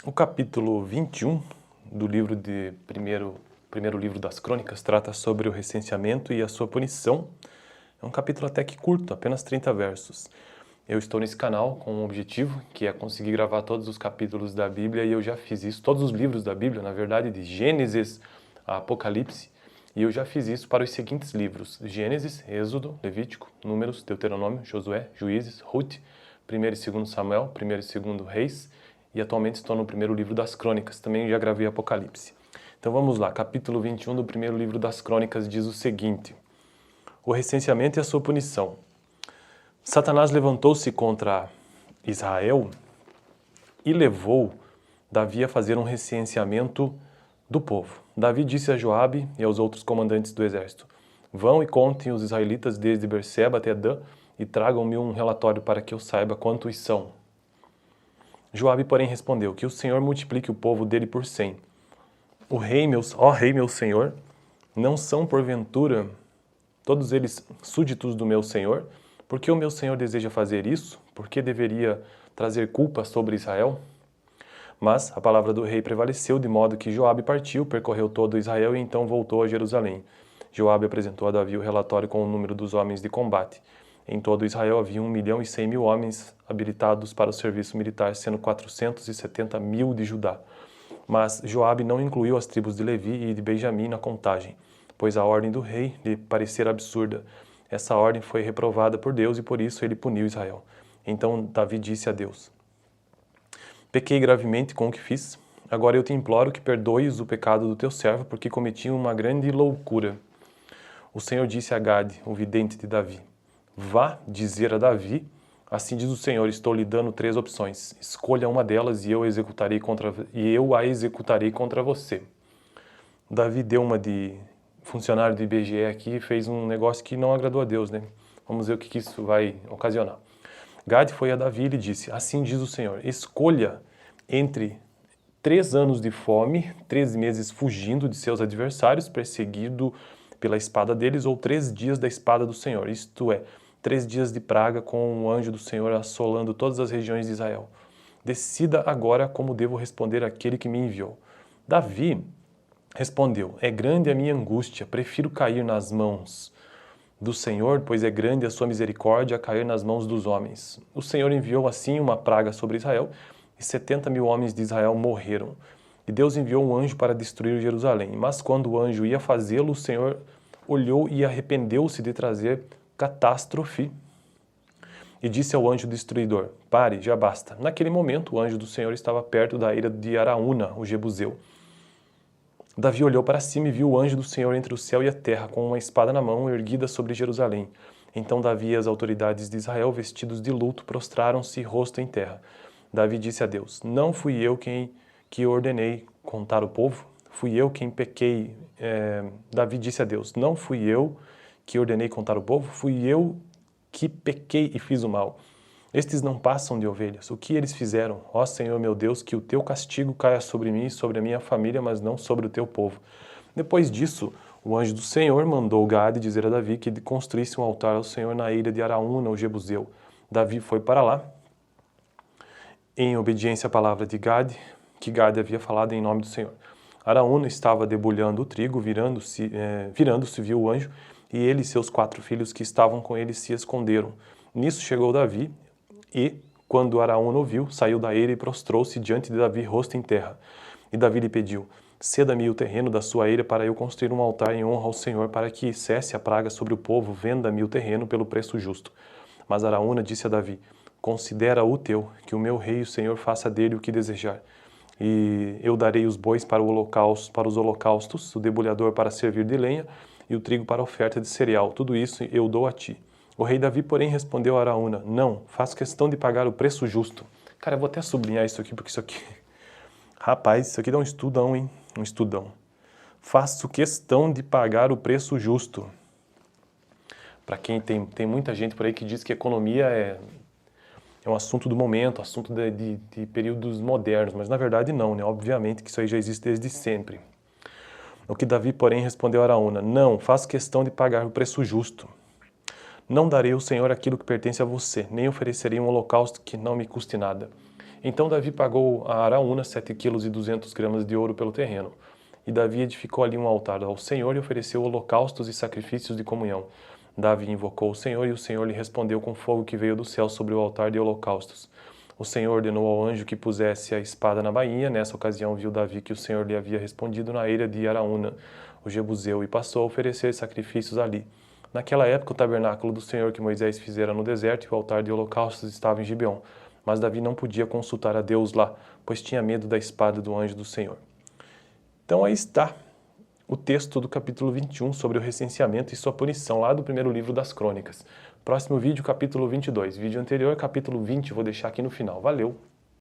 O capítulo 21 do primeiro livro das Crônicas trata sobre o recenseamento e a sua punição. É um capítulo até que curto, apenas 30 versos. Eu estou nesse canal com um objetivo, que é conseguir gravar todos os capítulos da Bíblia, e eu já fiz isso, todos os livros da Bíblia, na verdade, de Gênesis a Apocalipse, e eu já fiz isso para os seguintes livros: Gênesis, Êxodo, Levítico, Números, Deuteronômio, Josué, Juízes, Ruth, 1º e 2º Samuel, 1º e 2º Reis, e atualmente estou no primeiro livro das Crônicas, também já gravei Apocalipse. Então vamos lá, capítulo 21 do primeiro livro das Crônicas diz o seguinte: o recenseamento e a sua punição. Satanás levantou-se contra Israel e levou Davi a fazer um recenseamento do povo. Davi disse a Joabe e aos outros comandantes do exército: vão e contem os israelitas desde Berseba até Dan e tragam-me um relatório para que eu saiba quantos são. Joabe, porém, respondeu: que o Senhor multiplique o povo dele por 100. Ó rei meu senhor, não são porventura todos eles súditos do meu senhor? Por que o meu senhor deseja fazer isso? Por que deveria trazer culpa sobre Israel? Mas a palavra do rei prevaleceu, de modo que Joabe partiu, percorreu todo Israel e então voltou a Jerusalém. Joabe apresentou a Davi o relatório com o número dos homens de combate. Em todo Israel havia 1.100.000 homens habilitados para o serviço militar, sendo 470.000 de Judá. Mas Joabe não incluiu as tribos de Levi e de Benjamim na contagem, pois a ordem do rei lhe parecera absurda. Essa ordem foi reprovada por Deus e por isso ele puniu Israel. Então Davi disse a Deus: pequei gravemente com o que fiz. Agora eu te imploro que perdoes o pecado do teu servo, porque cometi uma grande loucura. O Senhor disse a Gade, o vidente de Davi: vá dizer a Davi: assim diz o Senhor, estou lhe dando 3 opções. Escolha uma delas e eu a executarei contra você. Davi deu uma de funcionário do IBGE aqui e fez um negócio que não agradou a Deus, né? Vamos ver o que isso vai ocasionar. Gade foi a Davi e lhe disse: assim diz o Senhor, escolha entre 3 anos de fome, 3 meses fugindo de seus adversários, perseguido pela espada deles, ou 3 dias da espada do Senhor, isto é, 3 dias de praga com o anjo do Senhor assolando todas as regiões de Israel. Decida agora como devo responder àquele que me enviou. Davi respondeu: é grande a minha angústia, prefiro cair nas mãos do Senhor, pois é grande a sua misericórdia a cair nas mãos dos homens. O Senhor enviou assim uma praga sobre Israel, e 70.000 homens de Israel morreram. E Deus enviou um anjo para destruir Jerusalém. Mas quando o anjo ia fazê-lo, o Senhor olhou e arrependeu-se de trazer catástrofe. E disse ao anjo destruidor: pare, já basta. Naquele momento, o anjo do Senhor estava perto da eira de Araúna, o Jebuseu. Davi olhou para cima e viu o anjo do Senhor entre o céu e a terra, com uma espada na mão, erguida sobre Jerusalém. Então Davi e as autoridades de Israel, vestidos de luto, prostraram-se rosto em terra. Davi disse a Deus: não fui eu que ordenei contar o povo? Fui eu quem pequei. Davi disse a Deus: não fui eu que ordenei contar o povo? Fui eu que pequei e fiz o mal. Estes não passam de ovelhas. O que eles fizeram? Ó Senhor meu Deus, que o teu castigo caia sobre mim e sobre a minha família, mas não sobre o teu povo. Depois disso, o anjo do Senhor mandou Gade dizer a Davi que construísse um altar ao Senhor na ilha de Araúna, o Jebuseu. Davi foi para lá, em obediência à palavra de Gade, que Gade havia falado em nome do Senhor. Araúna estava debulhando o trigo, virando-se, viu o anjo, e ele e seus 4 filhos que estavam com ele se esconderam. Nisso chegou Davi, e, quando Araúna ouviu, saiu da eira e prostrou-se diante de Davi, rosto em terra. E Davi lhe pediu: ceda-me o terreno da sua eira para eu construir um altar em honra ao Senhor, para que cesse a praga sobre o povo, venda-me o terreno pelo preço justo. Mas Araúna disse a Davi: considera o teu, que o meu rei, o Senhor, faça dele o que desejar. E eu darei os bois para os holocaustos, o debulhador para servir de lenha, e o trigo para oferta de cereal. Tudo isso eu dou a ti. O rei Davi, porém, respondeu a Araúna: não, faço questão de pagar o preço justo. Cara, eu vou até sublinhar isso aqui, porque isso aqui... Rapaz, isso aqui dá um estudão, hein? Um estudão. Faço questão de pagar o preço justo. Para quem tem muita gente por aí que diz que economia é um assunto do momento, assunto de períodos modernos, mas na verdade não, né? Obviamente que isso aí já existe desde sempre. O que Davi, porém, respondeu a Araúna: não, faço questão de pagar o preço justo. Não darei ao Senhor aquilo que pertence a você, nem oferecerei um holocausto que não me custe nada. Então Davi pagou a Araúna 7,2 kg de ouro pelo terreno. E Davi edificou ali um altar ao Senhor e ofereceu holocaustos e sacrifícios de comunhão. Davi invocou o Senhor e o Senhor lhe respondeu com fogo que veio do céu sobre o altar de holocaustos. O Senhor ordenou ao anjo que pusesse a espada na bainha. Nessa ocasião viu Davi que o Senhor lhe havia respondido na eira de Araúna, o Jebuseu, e passou a oferecer sacrifícios ali. Naquela época, o tabernáculo do Senhor que Moisés fizera no deserto e o altar de holocaustos estava em Gibeon. Mas Davi não podia consultar a Deus lá, pois tinha medo da espada do anjo do Senhor. Então aí está o texto do capítulo 21 sobre o recenseamento e sua punição, lá do primeiro livro das Crônicas. Próximo vídeo, capítulo 22. Vídeo anterior, capítulo 20, vou deixar aqui no final. Valeu!